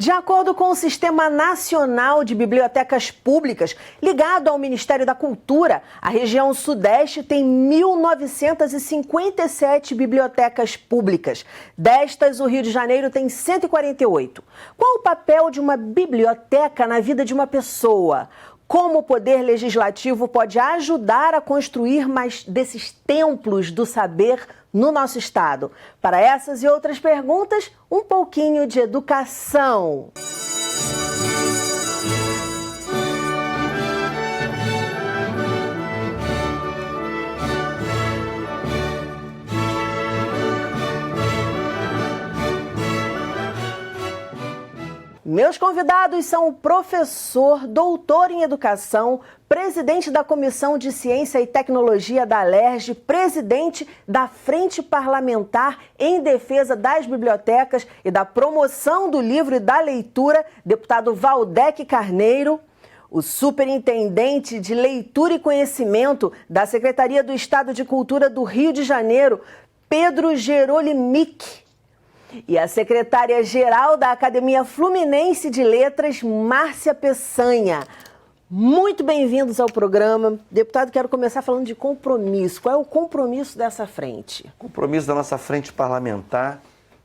De acordo com o Sistema Nacional de Bibliotecas Públicas, ligado ao Ministério da Cultura, a região Sudeste tem 1.957 bibliotecas públicas. Destas, o Rio de Janeiro tem 148. Qual o papel de uma biblioteca na vida de uma pessoa? Como o Poder Legislativo pode ajudar a construir mais desses templos do saber no nosso estado? Para essas e outras perguntas, um pouquinho de educação. Meus convidados são o professor, doutor em educação, presidente da Comissão de Ciência e Tecnologia da Alerj, presidente da Frente Parlamentar em Defesa das Bibliotecas e da Promoção do Livro e da Leitura, deputado Valdec Carneiro, o superintendente de Leitura e Conhecimento da Secretaria do Estado de Cultura do Rio de Janeiro, Pedro Gerolimic, e a secretária-geral da Academia Fluminense de Letras, Márcia Peçanha. Muito bem-vindos ao programa. Deputado, quero começar falando de compromisso. Qual é o compromisso dessa frente? O compromisso da nossa frente parlamentar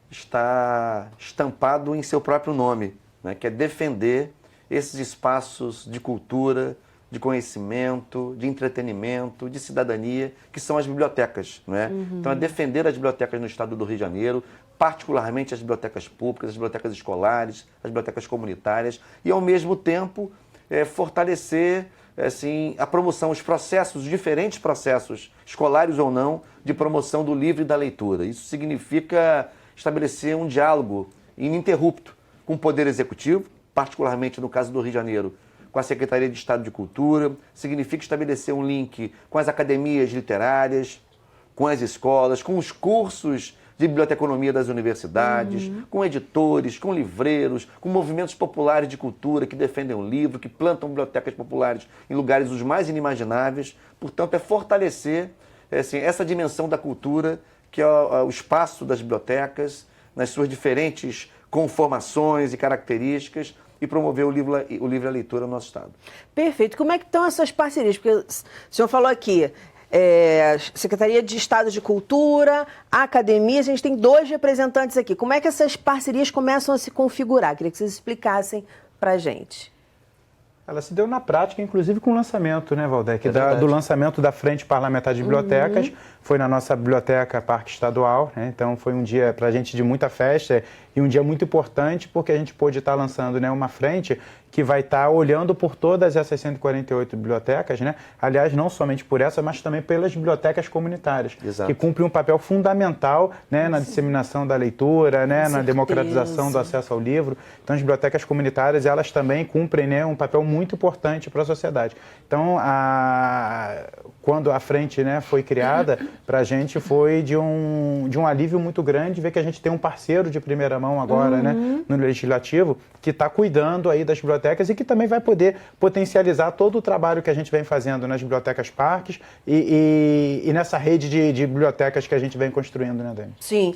está estampado em seu próprio nome, né, que é defender esses espaços de cultura, de conhecimento, de entretenimento, de cidadania, que são as bibliotecas, não é? Então, é defender as bibliotecas no estado do Rio de Janeiro, particularmente as bibliotecas públicas, as bibliotecas escolares, as bibliotecas comunitárias, e, ao mesmo tempo, fortalecer assim, a promoção, os processos, os diferentes processos, escolares ou não, de promoção do livro e da leitura. Isso significa estabelecer um diálogo ininterrupto com o Poder Executivo, particularmente no caso do Rio de Janeiro, com a Secretaria de Estado de Cultura, significa estabelecer um link com as academias literárias, com as escolas, com os cursos de biblioteconomia das universidades, com editores, com livreiros, com movimentos populares de cultura que defendem o livro, que plantam bibliotecas populares em lugares os mais inimagináveis. Portanto, é fortalecer assim, essa dimensão da cultura, que é o espaço das bibliotecas, nas suas diferentes conformações e características, e promover o livro e a leitura no nosso estado. Perfeito. Como é que estão essas parcerias? Porque o senhor falou aqui, Secretaria de Estado de Cultura, Academia, a gente tem 2 representantes aqui. Como é que essas parcerias começam a se configurar? Queria que vocês explicassem para a gente. Ela se deu na prática, inclusive com o lançamento, né, Valdec? Do lançamento da Frente Parlamentar de Bibliotecas. Foi na nossa Biblioteca Parque Estadual, né? Então foi um dia para a gente de muita festa e um dia muito importante, porque a gente pôde estar lançando, né, uma frente que vai estar olhando por todas essas 148 bibliotecas, né? Aliás, não somente por essa, mas também pelas bibliotecas comunitárias, que cumprem um papel fundamental, né, na disseminação da leitura, né, na democratização do acesso ao livro. Então, as bibliotecas comunitárias, elas também cumprem, né, um papel muito importante para a sociedade. Então, quando a frente, né, foi criada, para a gente foi de um alívio muito grande ver que a gente tem um parceiro de primeira mão agora, né, no Legislativo, que está cuidando aí das bibliotecas e que também vai poder potencializar todo o trabalho que a gente vem fazendo nas bibliotecas parques e nessa rede de bibliotecas que a gente vem construindo, né, Dani? Sim,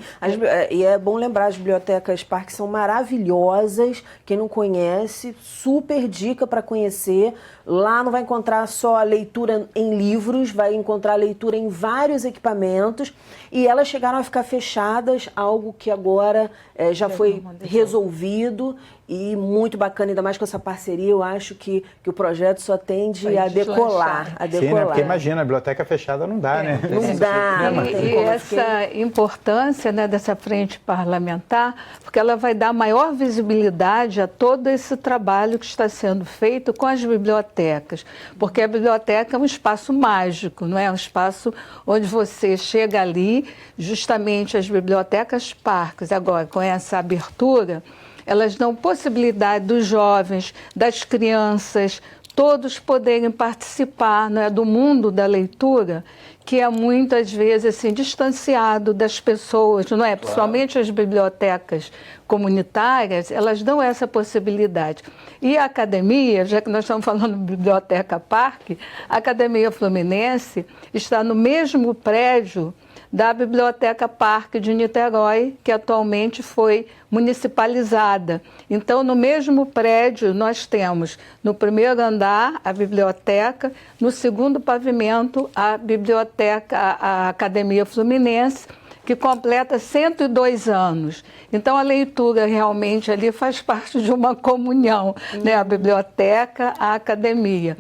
e é bom lembrar, as bibliotecas parques são maravilhosas. Quem não conhece, super dica para conhecer. Lá não vai encontrar só a leitura em livros, vai encontrar leitura em vários equipamentos, e elas chegaram a ficar fechadas, algo que agora já foi resolvido e muito bacana, ainda mais com essa parceria. Eu acho que o projeto só tende a decolar. Sim, né? Porque imagina, a biblioteca fechada não dá, né? Não dá. E essa importância, né, dessa frente parlamentar, porque ela vai dar maior visibilidade a todo esse trabalho que está sendo feito com as bibliotecas, porque a biblioteca é um espaço mágico, não é? Um espaço onde você chega ali, justamente as bibliotecas parques, agora com essa abertura, elas dão possibilidade dos jovens, das crianças, todos poderem participar, né, do mundo da leitura, que é muitas vezes assim, distanciado das pessoas, não é? Principalmente as bibliotecas comunitárias, elas dão essa possibilidade. E a academia, já que nós estamos falando de Biblioteca Parque, a Academia Fluminense está no mesmo prédio da Biblioteca Parque de Niterói, que atualmente foi municipalizada. Então, no mesmo prédio, nós temos no primeiro andar a biblioteca, no segundo pavimento a biblioteca, a Academia Fluminense, que completa 102 anos. Então, a leitura realmente ali faz parte de uma comunhão, né? A biblioteca, a academia.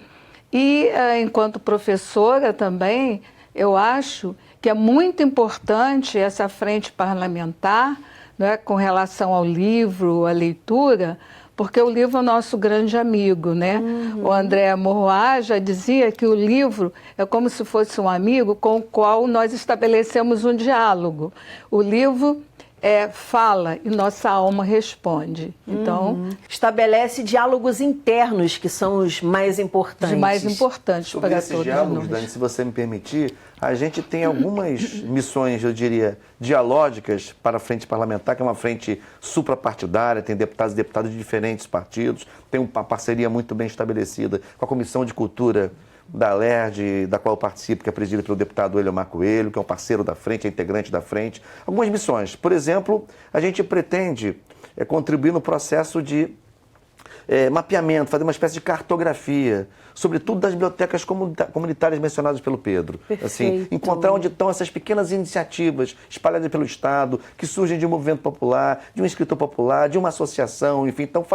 E, enquanto professora também, eu acho que é muito importante essa frente parlamentar, né, com relação ao livro, à leitura, porque o livro é o nosso grande amigo, né? O André Morroá já dizia que o livro é como se fosse um amigo com o qual nós estabelecemos um diálogo. O livro fala e nossa alma responde. Então, estabelece diálogos internos que são os mais importantes. Os mais importantes sobre para esses todos diálogos, nós. Dani, se você me permitir, a gente tem algumas missões, eu diria, dialógicas para a frente parlamentar, que é uma frente suprapartidária, tem deputados e deputadas de diferentes partidos, tem uma parceria muito bem estabelecida com a Comissão de Cultura da LERJ, da qual eu participo, que é presidida pelo deputado Eliomar Coelho, que é um parceiro da frente, é integrante da frente. Algumas missões. Por exemplo, a gente pretende contribuir no processo de mapeamento, fazer uma espécie de cartografia, sobretudo das bibliotecas comunitárias mencionadas pelo Pedro. Assim, encontrar onde estão essas pequenas iniciativas espalhadas pelo Estado, que surgem de um movimento popular, de um escritor popular, de uma associação, enfim. Então,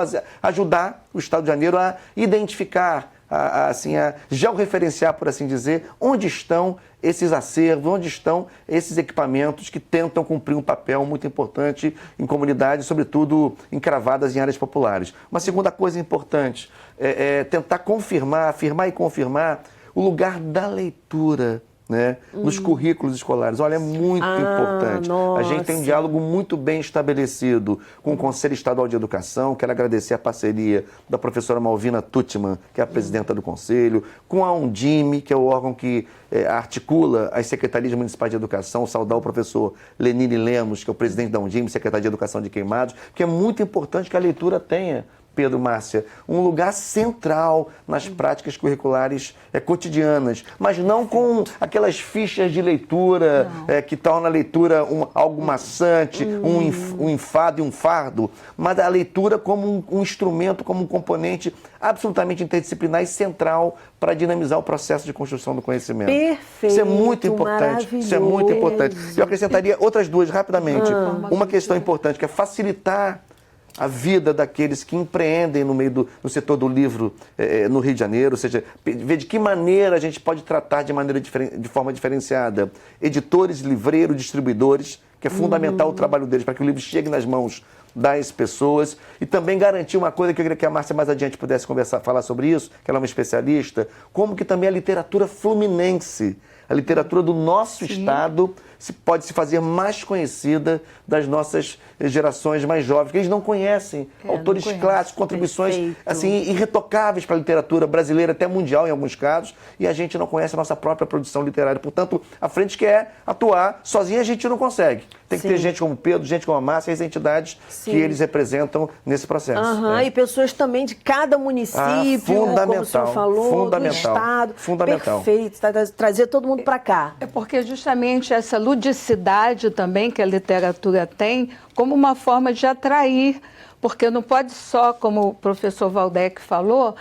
ajudar o Estado de Janeiro a identificar, a georreferenciar, por assim dizer, onde estão esses acervos, onde estão esses equipamentos que tentam cumprir um papel muito importante em comunidades, sobretudo encravadas em áreas populares. Uma segunda coisa importante é tentar afirmar e confirmar o lugar da leitura, né, nos currículos escolares. Olha, é muito importante. Nossa. A gente tem um diálogo muito bem estabelecido com o Conselho Estadual de Educação. Quero agradecer a parceria da professora Malvina Tuttman, que é a presidenta do Conselho, com a Undime, que é o órgão que articula as secretarias municipais de educação, saudar o professor Lenine Lemos, que é o presidente da Undime, secretária de Educação de Queimados, que é muito importante que a leitura tenha, Pedro, Márcia, um lugar central nas práticas curriculares cotidianas, mas não com aquelas fichas de leitura que tornam a leitura algo maçante, um enfado e um fardo, mas a leitura como um instrumento, como um componente absolutamente interdisciplinar e central para dinamizar o processo de construção do conhecimento. Perfeito, isso é muito importante. Isso é muito importante. Eu acrescentaria outras duas rapidamente. Uma questão importante, que é facilitar a vida daqueles que empreendem no setor do livro no Rio de Janeiro, ou seja, ver de que maneira a gente pode tratar de forma diferenciada editores, livreiros, distribuidores, que é fundamental o trabalho deles para que o livro chegue nas mãos das pessoas, e também garantir uma coisa que eu queria que a Márcia mais adiante pudesse falar sobre isso, que ela é uma especialista, como que também a literatura fluminense, a literatura do nosso estado pode se fazer mais conhecida das nossas gerações mais jovens, que eles não conhecem autores clássicos, contribuições assim, irretocáveis para a literatura brasileira, até mundial em alguns casos, e a gente não conhece a nossa própria produção literária. Portanto, a frente quer atuar, sozinha a gente não consegue. Tem que ter gente como Pedro, gente como a Márcia e as entidades que eles representam nesse processo. E pessoas também de cada município, como o senhor falou, do Estado. Fundamental. Perfeito, trazer todo mundo para cá. É porque justamente essa ludicidade também que a literatura tem como uma forma de atrair, porque não pode só, como o professor Valdec falou,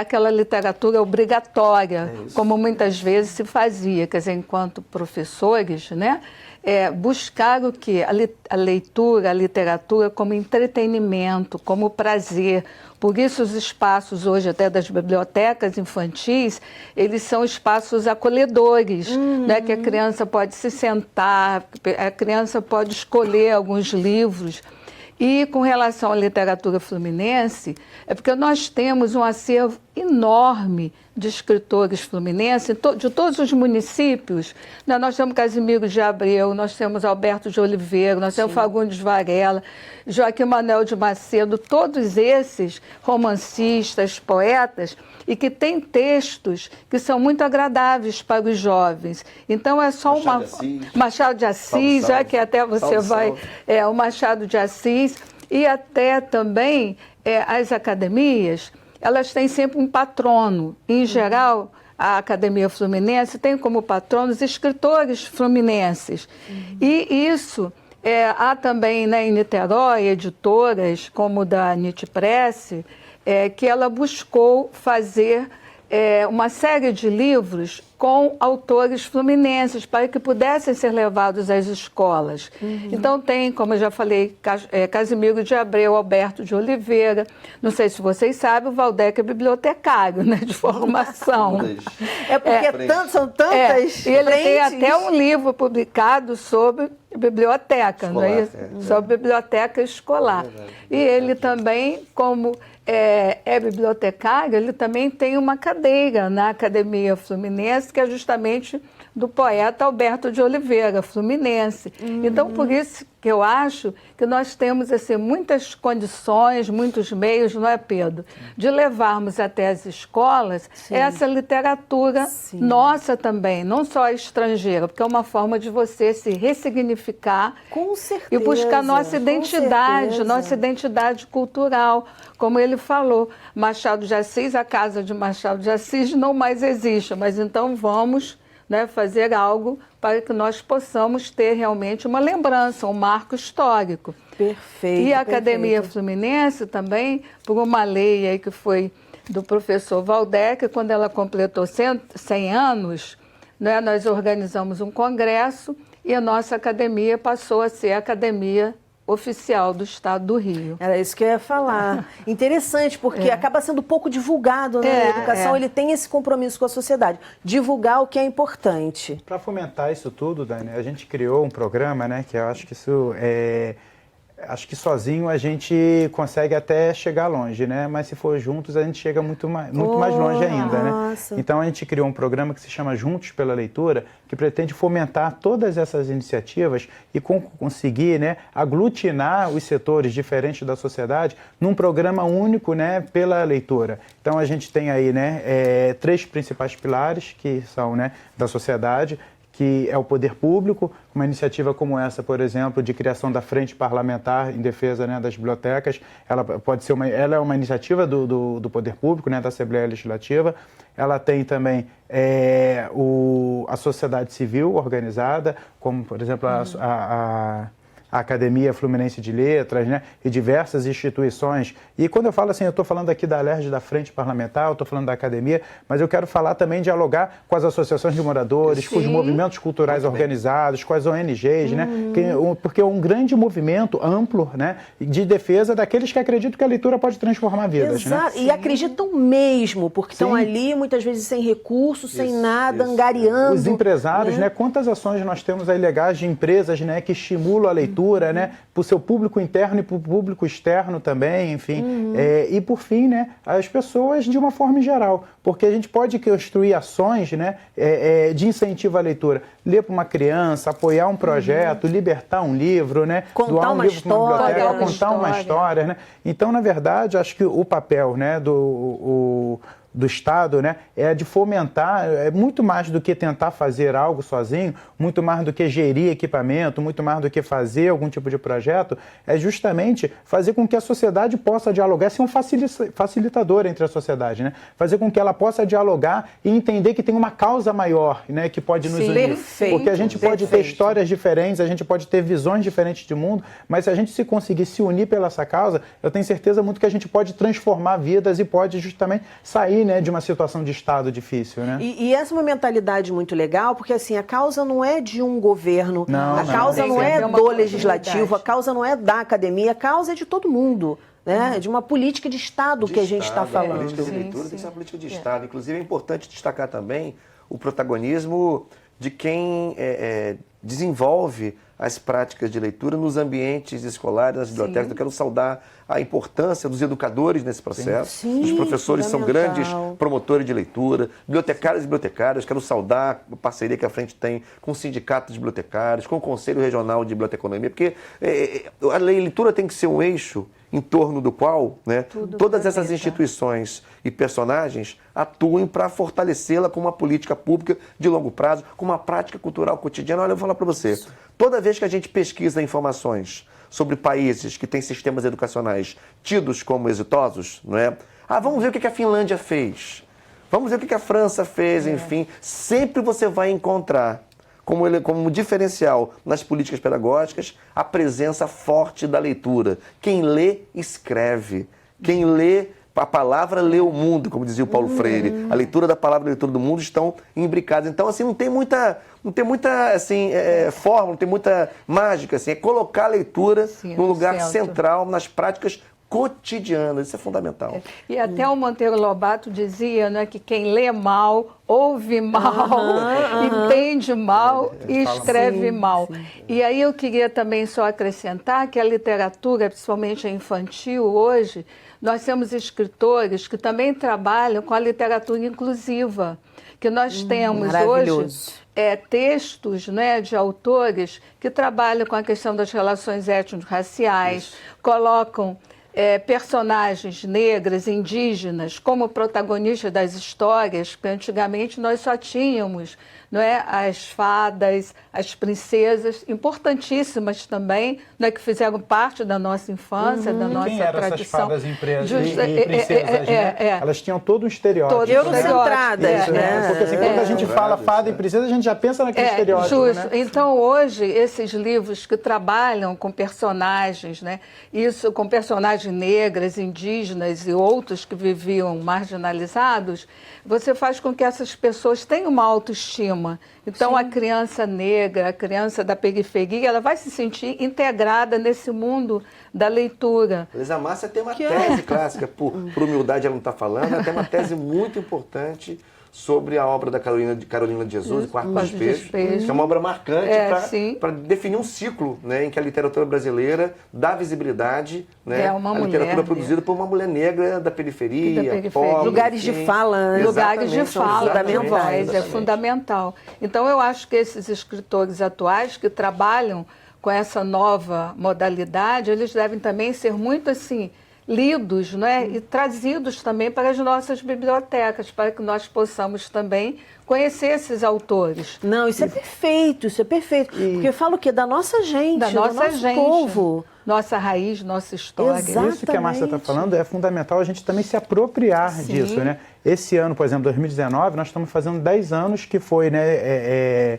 aquela literatura obrigatória, como muitas vezes se fazia, quer dizer, enquanto professores, né? Buscar o quê? A leitura, a literatura como entretenimento, como prazer. Por isso os espaços hoje até das bibliotecas infantis, eles são espaços acolhedores, né? Que a criança pode se sentar, a criança pode escolher alguns livros. E com relação à literatura fluminense, é porque nós temos um acervo enorme de escritores fluminenses, de todos os municípios. Nós temos Casimiro de Abreu, nós temos Alberto de Oliveira, nós temos Fagundes Varela, Joaquim Manuel de Macedo, todos esses romancistas, poetas, e que têm textos que são muito agradáveis para os jovens. Então é só Machado de Assis, já que até você vai... o Machado de Assis. E até também as academias, elas têm sempre um patrono. Em geral, a Academia Fluminense tem como patronos escritores fluminenses. E isso, há também, né, em Niterói, editoras como da NIT Press, que ela buscou fazer uma série de livros com autores fluminenses para que pudessem ser levados às escolas. Então tem, como eu já falei, Casimiro de Abreu, Alberto de Oliveira. Não sei se vocês sabem, o Waldeck é bibliotecário, né, de formação. Porque são tantas E ele tem até um livro publicado sobre biblioteca, não é isso? Sobre biblioteca escolar. E ele também, como é bibliotecário, ele também tem uma cadeira na Academia Fluminense, que é justamente do poeta Alberto de Oliveira, fluminense. Então, por isso que eu acho que nós temos assim, muitas condições, muitos meios, não é, Pedro, de levarmos até as escolas essa literatura nossa também, não só estrangeira, porque é uma forma de você se ressignificar e buscar nossa identidade cultural. Como ele falou, Machado de Assis, a casa de Machado de Assis não mais existe, mas então vamos, né, fazer algo para que nós possamos ter realmente uma lembrança, um marco histórico. Perfeito. E a Academia Fluminense também, por uma lei aí que foi do professor Waldeck, quando ela completou 100 anos, né, nós organizamos um congresso e a nossa academia passou a ser a Academia Oficial do Estado do Rio. Era isso que eu ia falar. Interessante, porque acaba sendo pouco divulgado, né? A educação ele tem esse compromisso com a sociedade, divulgar o que é importante. Para fomentar isso tudo, Dani, a gente criou um programa, né? Que eu acho que acho que sozinho a gente consegue até chegar longe, né? Mas se for juntos a gente chega muito mais longe ainda, né? Então a gente criou um programa que se chama Juntos pela Leitura, que pretende fomentar todas essas iniciativas e conseguir, né, aglutinar os setores diferentes da sociedade num programa único, né, pela leitura. Então a gente tem aí, né, 3 principais pilares que são, né, da sociedade, que é o poder público, uma iniciativa como essa, por exemplo, de criação da Frente Parlamentar em Defesa, né, das Bibliotecas, ela pode ser ela é uma iniciativa do poder público, né, da Assembleia Legislativa. Ela tem também a sociedade civil organizada, como, por exemplo, a Academia Fluminense de Letras, né, e diversas instituições. E quando eu falo assim, eu estou falando aqui da ALERJ, da Frente Parlamentar, eu estou falando da academia, mas eu quero falar também, dialogar com as associações de moradores, com os movimentos culturais organizados, com as ONGs, né, porque é um grande movimento amplo, né, de defesa daqueles que acreditam que a leitura pode transformar vidas. Exato, né? E acreditam mesmo, porque estão ali muitas vezes sem recursos, sem nada, angariando. Os empresários, né, quantas ações nós temos aí legais de empresas, né, que estimulam a leitura, né, para o seu público interno e para o público externo também, enfim. E por fim, né, as pessoas de uma forma geral, porque a gente pode construir ações, né, de incentivo à leitura. Ler para uma criança, apoiar um projeto, libertar um livro, né, doar um livro para uma biblioteca, contar uma história. Né? Então, na verdade, acho que o papel, né, do Estado, né, é de fomentar, é muito mais do que tentar fazer algo sozinho, muito mais do que gerir equipamento, muito mais do que fazer algum tipo de projeto, é justamente fazer com que a sociedade possa dialogar, ser um facilitador entre a sociedade, né? Fazer com que ela possa dialogar e entender que tem uma causa maior, né, que pode nos unir. Perfeito, porque a gente pode ter histórias diferentes, a gente pode ter visões diferentes de mundo, mas se a gente se conseguir se unir pela essa causa, eu tenho certeza muito que a gente pode transformar vidas e pode justamente sair, né, de uma situação de Estado difícil, né? E essa é uma mentalidade muito legal, porque assim, a causa não é de um governo, a causa não é do legislativo, a causa não é da academia, a causa é de todo mundo, né? É de uma política de Estado que a gente está falando. A política de leitura tem que ser uma política de Estado. Inclusive, é importante destacar também o protagonismo de quem desenvolve as práticas de leitura nos ambientes escolares, nas bibliotecas. Eu quero saudar a importância dos educadores nesse processo. Os professores são grandes promotores de leitura, bibliotecários e bibliotecárias. Quero saudar a parceria que a Frente tem com o Sindicato de Bibliotecários, com o Conselho Regional de Biblioteconomia, porque a leitura tem que ser um eixo em torno do qual, né, todas essas instituições e personagens atuem para fortalecê-la como uma política pública de longo prazo, como uma prática cultural cotidiana. Olha, eu vou falar para você, toda vez que a gente pesquisa informações sobre países que têm sistemas educacionais tidos como exitosos, não é? Vamos ver o que a Finlândia fez. Vamos ver o que a França fez, enfim. Sempre você vai encontrar como diferencial nas políticas pedagógicas a presença forte da leitura. Quem lê, escreve. Quem lê, a palavra lê o mundo, como dizia o Paulo Freire. A leitura da palavra e a leitura do mundo estão imbricadas. Então, assim, não tem muita assim, fórmula, não tem muita mágica. Assim, é colocar a leitura no lugar central, nas práticas cotidianas. Isso é fundamental. E até o Monteiro Lobato dizia, né, que quem lê mal, ouve mal, entende mal e escreve mal. E aí eu queria também só acrescentar que a literatura, principalmente a infantil hoje, nós temos escritores que também trabalham com a literatura inclusiva, que nós temos hoje textos, né, de autores que trabalham com a questão das relações étnico-raciais, colocam personagens negras, indígenas, como protagonistas das histórias, porque antigamente nós só tínhamos, não é, as fadas, as princesas, importantíssimas também, não é, que fizeram parte da nossa infância, da nossa Quem eram tradição. Essas fadas e princesas, né? Elas tinham todo um estereótipo. Eurocentradas, né? Porque assim, quando a gente fala fada e princesa, a gente já pensa naquele estereótipo, justo. né? Então, hoje, esses livros que trabalham com personagens, né? Isso com personagens negras, indígenas e outros que viviam marginalizados, você faz com que essas pessoas tenham uma autoestima. Então, a criança negra, a criança da periferia, ela vai se sentir integrada nesse mundo da leitura. A Márcia tem uma tese clássica, por humildade ela não está falando, ela tem uma tese muito importante sobre a obra da Carolina de Jesus, Quarto do Despejo, que é uma obra marcante para definir um ciclo, né, em que a literatura brasileira dá visibilidade, né, à literatura produzida por uma mulher negra da periferia, pobre, lugares de fala, lugares de fala fundamentais, é fundamental. Então eu acho que esses escritores atuais que trabalham com essa nova modalidade, eles devem também ser muito assim lidos, né, e trazidos também para as nossas bibliotecas, para que nós possamos também conhecer esses autores. Não, isso é perfeito, isso é perfeito. Porque eu falo o quê? Da nossa gente, do nosso povo. Nossa raiz, nossa história. Exatamente. Isso que a Márcia está falando é fundamental a gente também se apropriar disso, né? Esse ano, por exemplo, 2019, nós estamos fazendo 10 anos que foi, né,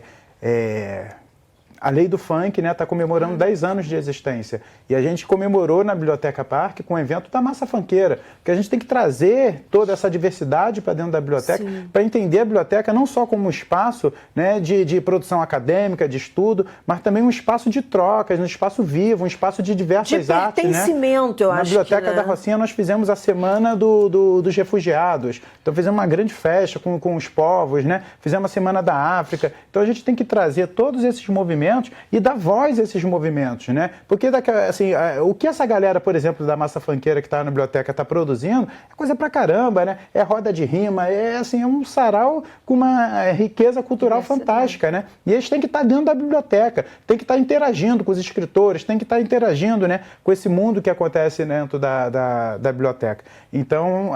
a Lei do Funk, né, está comemorando 10 anos de existência. E a gente comemorou na Biblioteca Parque com o evento da Massa Funkeira, porque a gente tem que trazer toda essa diversidade para dentro da biblioteca, para entender a biblioteca não só como um espaço, né, de produção acadêmica, de estudo, mas também um espaço de trocas, um espaço vivo, um espaço de diversas artes. De pertencimento, eu acho. Na Biblioteca da Rocinha nós fizemos a Semana dos Refugiados. Então fizemos uma grande festa com os povos, né? Fizemos a Semana da África. Então a gente tem que trazer todos esses movimentos e dar voz a esses movimentos, né? Porque assim, o que essa galera, por exemplo, da Massa Funkeira que está na biblioteca está produzindo é coisa pra caramba, né? É roda de rima, é um sarau com uma riqueza cultural fantástica, né? E eles têm que estar dentro da biblioteca, têm que estar interagindo com os escritores, têm que estar interagindo, né, com esse mundo que acontece dentro da biblioteca. Então,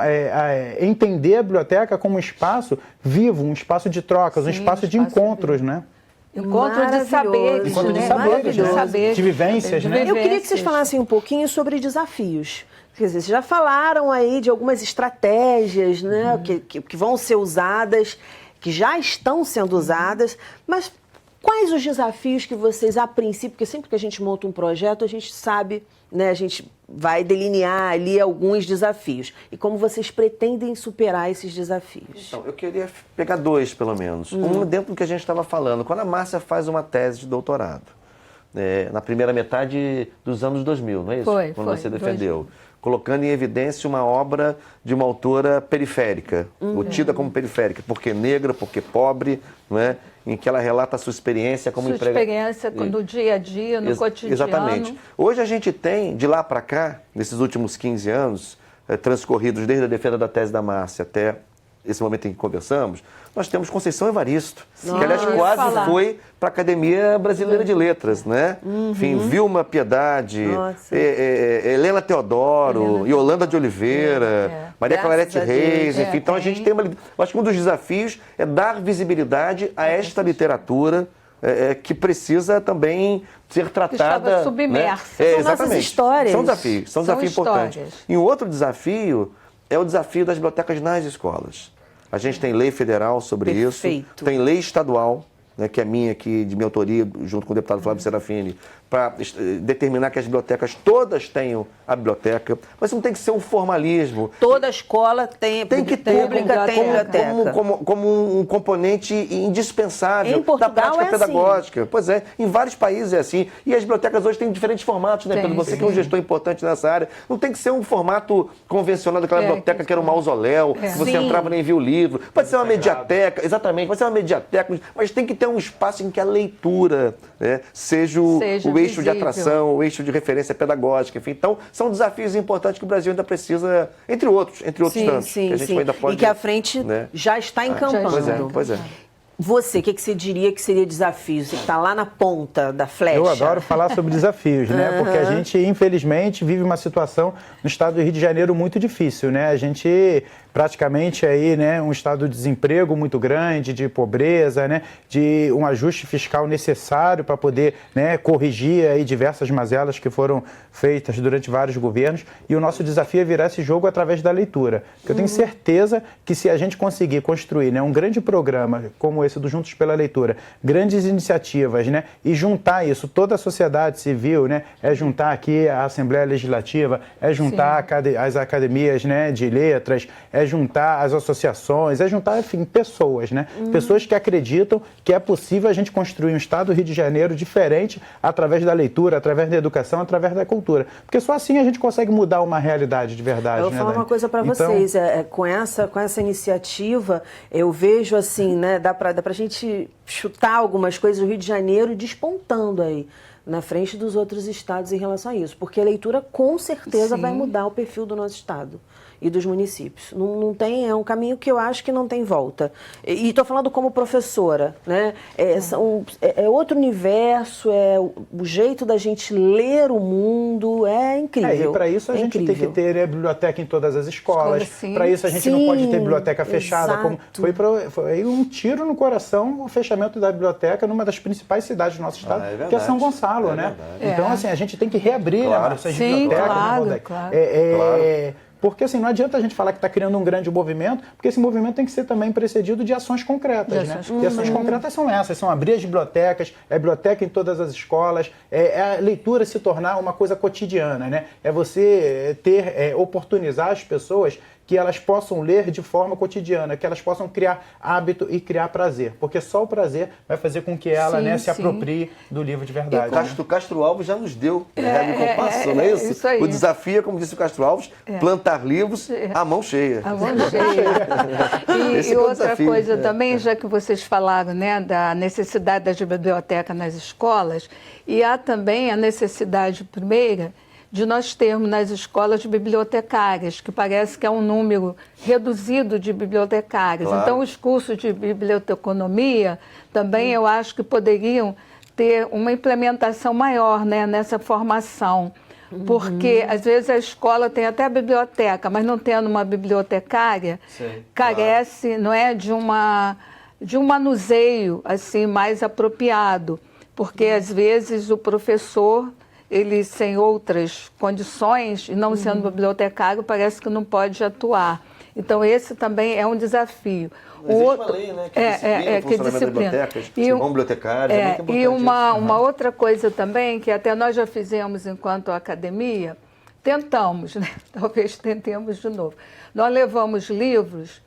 entender a biblioteca como um espaço vivo, um espaço de trocas, um espaço de encontros, né? Encontro de saberes, Encontro de saberes, de vivências, né? Eu queria que vocês falassem um pouquinho sobre desafios. Quer dizer, vocês já falaram aí de algumas estratégias, né, que vão ser usadas, que já estão sendo usadas, mas quais os desafios que vocês, a princípio, porque sempre que a gente monta um projeto, a gente sabe, né, a gente vai delinear ali alguns desafios. E como vocês pretendem superar esses desafios? Então, eu queria pegar dois, pelo menos. Um dentro do que a gente estava falando. Quando a Márcia faz uma tese de doutorado, na primeira metade dos anos 2000, não é isso? Quando você defendeu. Colocando em evidência uma obra de uma autora periférica, ou tida como periférica, porque negra, porque pobre, não é? Em que ela relata a sua experiência como empregada. Experiência no dia a dia, no cotidiano. Exatamente. Hoje a gente tem, de lá para cá, nesses últimos 15 anos, transcorridos desde a defesa da tese da Márcia até esse momento em que conversamos, nós temos Conceição Evaristo, que aliás quase foi para a Academia Brasileira de Letras, né? Enfim, Vilma Piedade, Helena Teodoro, Yolanda de Oliveira, Maria Clarete Reis, enfim. Então a gente tem eu acho que um dos desafios é dar visibilidade a esta literatura, que precisa também ser tratada. Estava submersa. São nossas histórias. São desafios importantes. Histórias. E um outro desafio é o desafio das bibliotecas nas escolas. A gente tem lei federal sobre isso, tem lei estadual, né, que é minha aqui, de minha autoria, junto com o deputado Flávio Serafini, para determinar que as bibliotecas todas tenham a biblioteca, mas não tem que ser um formalismo. Toda escola tem que ter biblioteca. Como um componente indispensável da prática pedagógica. Assim. Pois é, em vários países é assim. E as bibliotecas hoje têm diferentes formatos, né, Pedro? Você que é um gestor importante nessa área, não tem que ser um formato convencional daquela biblioteca que era um mausoléu, que você entrava e nem via o livro. Pode ser uma mediateca, exatamente, pode ser uma mediateca, mas tem que ter um espaço em que a leitura, né, seja o eixo de atração, o eixo de referência pedagógica, enfim. Então, são desafios importantes que o Brasil ainda precisa, entre outros tantos, que a gente ainda pode... E que a frente, né, já está encampando. Pois é. Você, o que você diria que seria desafio? Você está lá na ponta da flecha. Eu adoro falar sobre desafios, né? Porque a gente, infelizmente, vive uma situação no estado do Rio de Janeiro muito difícil, né? A gente praticamente aí, né, um estado de desemprego muito grande, de pobreza, né, de um ajuste fiscal necessário para poder, né, corrigir aí diversas mazelas que foram feitas durante vários governos, e o nosso desafio é virar esse jogo através da leitura. Eu tenho certeza que se a gente conseguir construir, né, um grande programa como esse do Juntos pela Leitura, grandes iniciativas, né, e juntar isso, toda a sociedade civil, né, é juntar aqui a Assembleia Legislativa, é juntar as academias, né, de letras, é juntar as associações, é juntar, enfim, pessoas, né? Pessoas que acreditam que é possível a gente construir um estado do Rio de Janeiro diferente através da leitura, através da educação, através da cultura. Porque só assim a gente consegue mudar uma realidade de verdade. Eu vou falar uma coisa para vocês, com essa iniciativa, eu vejo assim, né, dá pra gente chutar algumas coisas, o Rio de Janeiro despontando aí na frente dos outros estados em relação a isso, porque a leitura com certeza vai mudar o perfil do nosso estado e dos municípios. Não tem, é um caminho que eu acho que não tem volta. E estou falando como professora, né? É outro universo, é o jeito da gente ler o mundo, é incrível. E para isso a gente tem que ter biblioteca em todas as escolas. Para isso a gente não pode ter biblioteca fechada. Como foi um tiro no coração o fechamento da biblioteca numa das principais cidades do nosso estado, que é São Gonçalo, né? Então, assim, a gente tem que reabrir essas bibliotecas. Claro. Porque assim, não adianta a gente falar que está criando um grande movimento, porque esse movimento tem que ser também precedido de ações concretas, né? E ações concretas são essas, são abrir as bibliotecas, é biblioteca em todas as escolas, é a leitura se tornar uma coisa cotidiana, né? É você oportunizar as pessoas que elas possam ler de forma cotidiana, que elas possam criar hábito e criar prazer, porque só o prazer vai fazer com que ela se aproprie do livro de verdade. O Castro Alves já nos deu compasso, não é isso? Isso aí. O desafio é, como disse o Castro Alves, plantar livros à mão cheia. À mão cheia. E outra coisa também, já que vocês falaram, né, da necessidade da biblioteca nas escolas, e há também a necessidade primeira de nós termos nas escolas bibliotecárias, que parece que é um número reduzido de bibliotecárias. Claro. Então, os cursos de biblioteconomia também eu acho que poderiam ter uma implementação maior, né, nessa formação. Porque, às vezes, a escola tem até a biblioteca, mas não tendo uma bibliotecária, carece, não é, de um manuseio assim, mais apropriado. Porque, às vezes, o professor, ele sem outras condições, e não sendo bibliotecário, parece que não pode atuar. Então, esse também é um desafio. Existe uma lei, né, que disciplina bibliotecas, bibliotecários, é muito importante. E uma outra coisa também, que até nós já fizemos enquanto academia, tentamos, né? Talvez tentemos de novo. Nós levamos livros,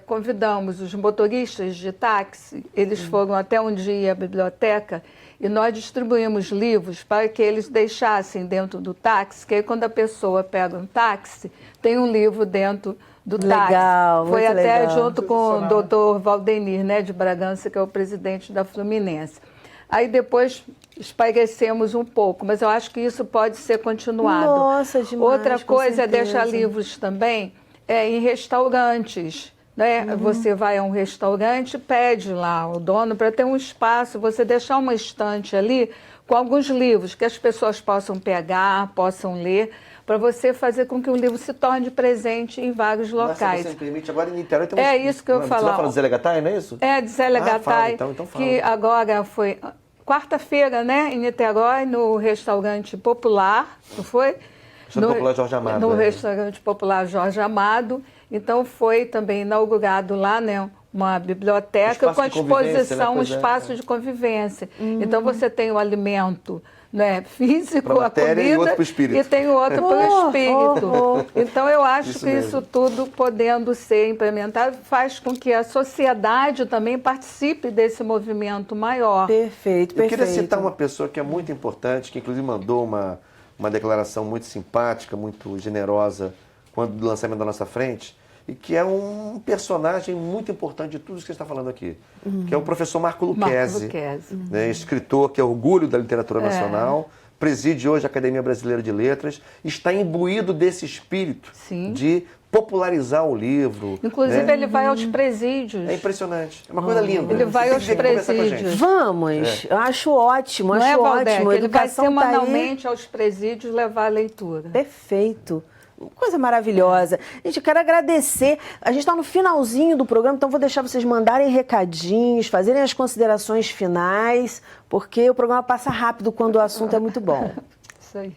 convidamos os motoristas de táxi, eles foram até um dia à biblioteca, e nós distribuímos livros para que eles deixassem dentro do táxi, que aí quando a pessoa pega um táxi, tem um livro dentro do táxi. Foi até junto com o doutor Valdenir, né, de Bragança, que é o presidente da Fluminense. Aí depois espairecemos um pouco, mas eu acho que isso pode ser continuado. Nossa, demais. Outra coisa é deixar livros também em restaurantes. Né? Você vai a um restaurante, pede lá o dono para ter um espaço, você deixar uma estante ali com alguns livros que as pessoas possam pegar, possam ler, para você fazer com que o livro se torne presente em vários locais. Se você me permite, agora em Niterói tem isso que eu ia falar. Você vai falar do Zé Legatai, não é isso? De Zé Legatai, então fala. que agora foi quarta-feira, né, em Niterói, no restaurante popular, não foi? Popular Jorge Amado. No restaurante popular Jorge Amado. Então foi também inaugurado lá, né, uma biblioteca com a exposição, um espaço de convivência. Então você tem o alimento, né, físico, a comida, e outro para o espírito. E tem o outro para o espírito. Então eu acho que isso tudo podendo ser implementado faz com que a sociedade também participe desse movimento maior. Perfeito. Eu queria citar uma pessoa que é muito importante, que inclusive mandou uma declaração muito simpática, muito generosa, quando do lançamento da nossa frente, e que é um personagem muito importante de tudo isso que você está falando aqui, que é o professor Marco Lucchesi, né, escritor que é orgulho da literatura nacional, preside hoje a Academia Brasileira de Letras, está imbuído desse espírito de popularizar o livro. Inclusive, né? ele vai aos presídios. É impressionante. É uma coisa linda. Ele vai aos presídios. Vamos, eu acho ótimo, acho ótimo. Ele vai semanalmente aos presídios levar a leitura. Perfeito. Coisa maravilhosa. Gente, eu quero agradecer. A gente está no finalzinho do programa, então vou deixar vocês mandarem recadinhos, fazerem as considerações finais, porque o programa passa rápido quando o assunto é muito bom. Isso aí.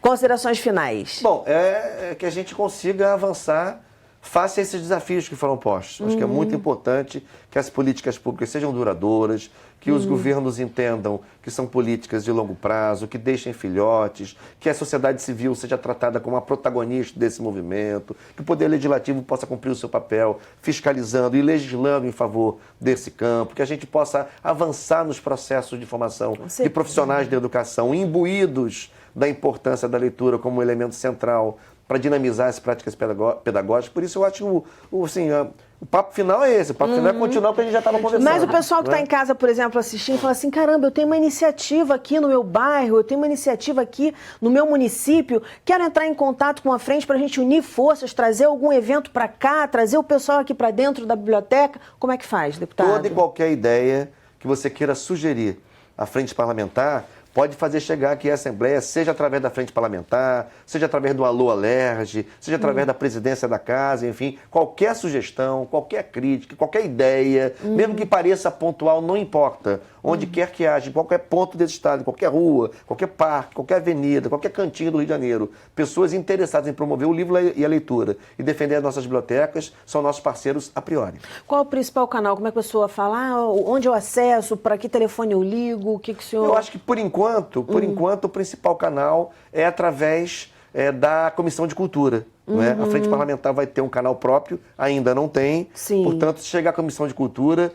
Considerações finais. Bom, é que a gente consiga avançar face a esses desafios que foram postos. Acho que é muito importante que as políticas públicas sejam duradouras, que os governos entendam que são políticas de longo prazo, que deixem filhotes, que a sociedade civil seja tratada como uma protagonista desse movimento, que o Poder Legislativo possa cumprir o seu papel fiscalizando e legislando em favor desse campo, que a gente possa avançar nos processos de formação de profissionais da educação, imbuídos da importância da leitura como elemento central para dinamizar as práticas pedagógicas. Por isso eu acho o papo final é esse. O papo final é continuar o que a gente já estava conversando. Mas o pessoal que está em casa, por exemplo, assistindo, fala assim, caramba, eu tenho uma iniciativa aqui no meu bairro, eu tenho uma iniciativa aqui no meu município, quero entrar em contato com a frente para a gente unir forças, trazer algum evento para cá, trazer o pessoal aqui para dentro da biblioteca. Como é que faz, deputado? Toda e qualquer ideia que você queira sugerir à frente parlamentar, pode fazer chegar aqui à Assembleia, seja através da Frente Parlamentar, seja através do Alô Alerge, seja através da presidência da Casa, enfim, qualquer sugestão, qualquer crítica, qualquer ideia, mesmo que pareça pontual, não importa. Onde quer que haja, em qualquer ponto desse estado, em qualquer rua, qualquer parque, qualquer avenida, qualquer cantinho do Rio de Janeiro, pessoas interessadas em promover o livro e a leitura e defender as nossas bibliotecas são nossos parceiros a priori. Qual é o principal canal? Como é que a pessoa fala? Onde eu acesso? Para que telefone eu ligo? O que o senhor... Eu acho que, por enquanto, o principal canal é através da Comissão de Cultura. Não é? A Frente Parlamentar vai ter um canal próprio, ainda não tem. Sim. Portanto, se chegar à Comissão de Cultura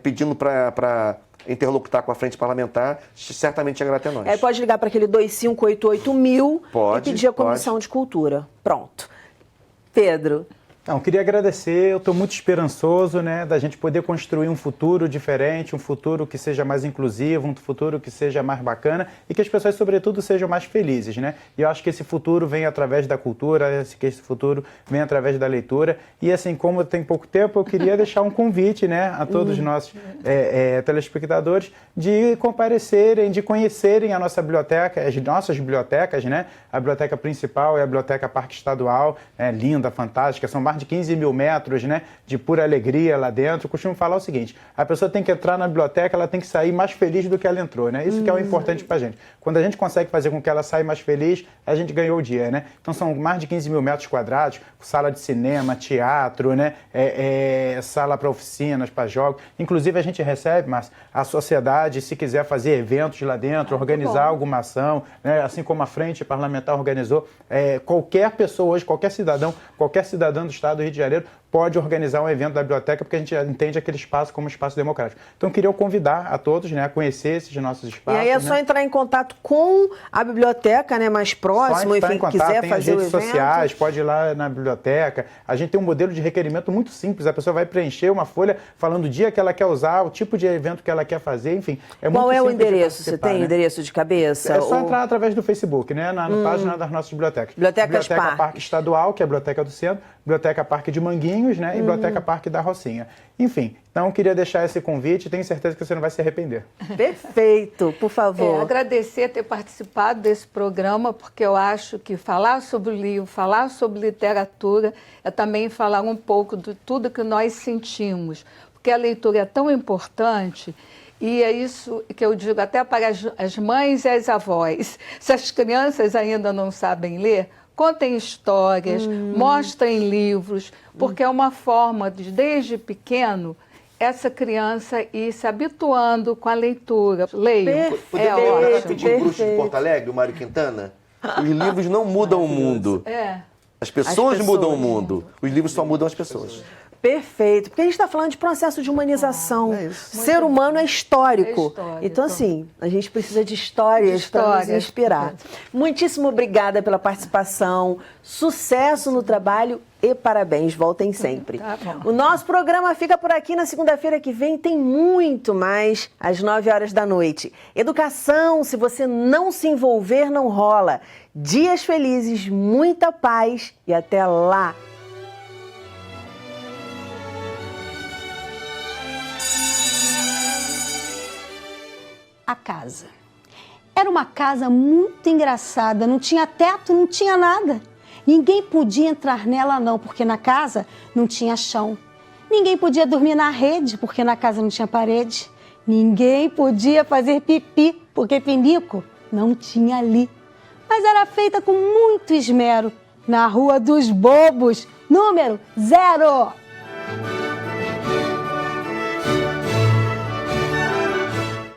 pedindo para interlocutar com a Frente Parlamentar, certamente chegará até nós. Pode ligar para aquele 2588.000 e pedir a Comissão de Cultura. Pronto. Pedro. Não, queria agradecer, eu estou muito esperançoso, né, da gente poder construir um futuro diferente, um futuro que seja mais inclusivo, um futuro que seja mais bacana e que as pessoas, sobretudo, sejam mais felizes, né? E eu acho que esse futuro vem através da cultura, que esse futuro vem através da leitura. E assim, como tem pouco tempo, eu queria deixar um convite, né, a todos os nossos telespectadores de comparecerem, de conhecerem a nossa biblioteca, as nossas bibliotecas, né? A biblioteca principal é a Biblioteca Parque Estadual, linda, fantástica, são mais de 15 mil metros, né, de pura alegria lá dentro. Eu costumo falar o seguinte, a pessoa tem que entrar na biblioteca, ela tem que sair mais feliz do que ela entrou, né? Isso que é o importante pra gente. Quando a gente consegue fazer com que ela saia mais feliz, a gente ganhou o dia, né? Então são mais de 15 mil metros quadrados, sala de cinema, teatro, né, sala para oficinas, para jogos. Inclusive a gente recebe, Márcia, a sociedade, se quiser fazer eventos lá dentro, organizar alguma ação, né, assim como a Frente Parlamentar organizou, qualquer pessoa hoje, qualquer cidadão do Estado do Rio de Janeiro pode organizar um evento da biblioteca, porque a gente entende aquele espaço como um espaço democrático. Então, eu queria convidar a todos, né, a conhecer esses nossos espaços. E aí é só entrar em contato com a biblioteca, né, mais próximo, enfim, que quiser fazer o evento. Tem redes sociais, pode ir lá na biblioteca. A gente tem um modelo de requerimento muito simples. A pessoa vai preencher uma folha falando o dia que ela quer usar, o tipo de evento que ela quer fazer, enfim. Qual é o endereço? Você tem endereço de cabeça? É só entrar através do Facebook, né, na página das nossas bibliotecas. Biblioteca Parque Estadual, que é a Biblioteca do Centro, Biblioteca Biblioteca Parque de Manguinhos, né? E Biblioteca Parque da Rocinha. Enfim, então eu queria deixar esse convite, tenho certeza que você não vai se arrepender. Perfeito, por favor. Agradecer ter participado desse programa, porque eu acho que falar sobre o livro, falar sobre literatura, é também falar um pouco de tudo que nós sentimos, porque a leitura é tão importante. E é isso que eu digo até para as mães e as avós. Se as crianças ainda não sabem ler, contem histórias, mostrem livros, porque é uma forma de, desde pequeno, essa criança ir se habituando com a leitura. Leiam, é ótimo. Pedir Bruxo de Porto Alegre, o Mário Quintana? Os livros não mudam o mundo. As pessoas mudam o mundo. Os livros só mudam as pessoas. Perfeito, porque a gente está falando de processo de humanização. Ser humano é histórico. Então, assim, a gente precisa de histórias para nos inspirar. Muitíssimo obrigada pela participação, sucesso no trabalho e parabéns, voltem sempre. O nosso programa fica por aqui. Na segunda-feira que vem tem muito mais, às 9h da noite. Educação, se você não se envolver, não rola. Dias felizes, muita paz e até lá. A casa. Era uma casa muito engraçada, não tinha teto, não tinha nada. Ninguém podia entrar nela não, porque na casa não tinha chão. Ninguém podia dormir na rede, porque na casa não tinha parede. Ninguém podia fazer pipi, porque pinico não tinha ali. Mas era feita com muito esmero, na Rua dos Bobos, número 0.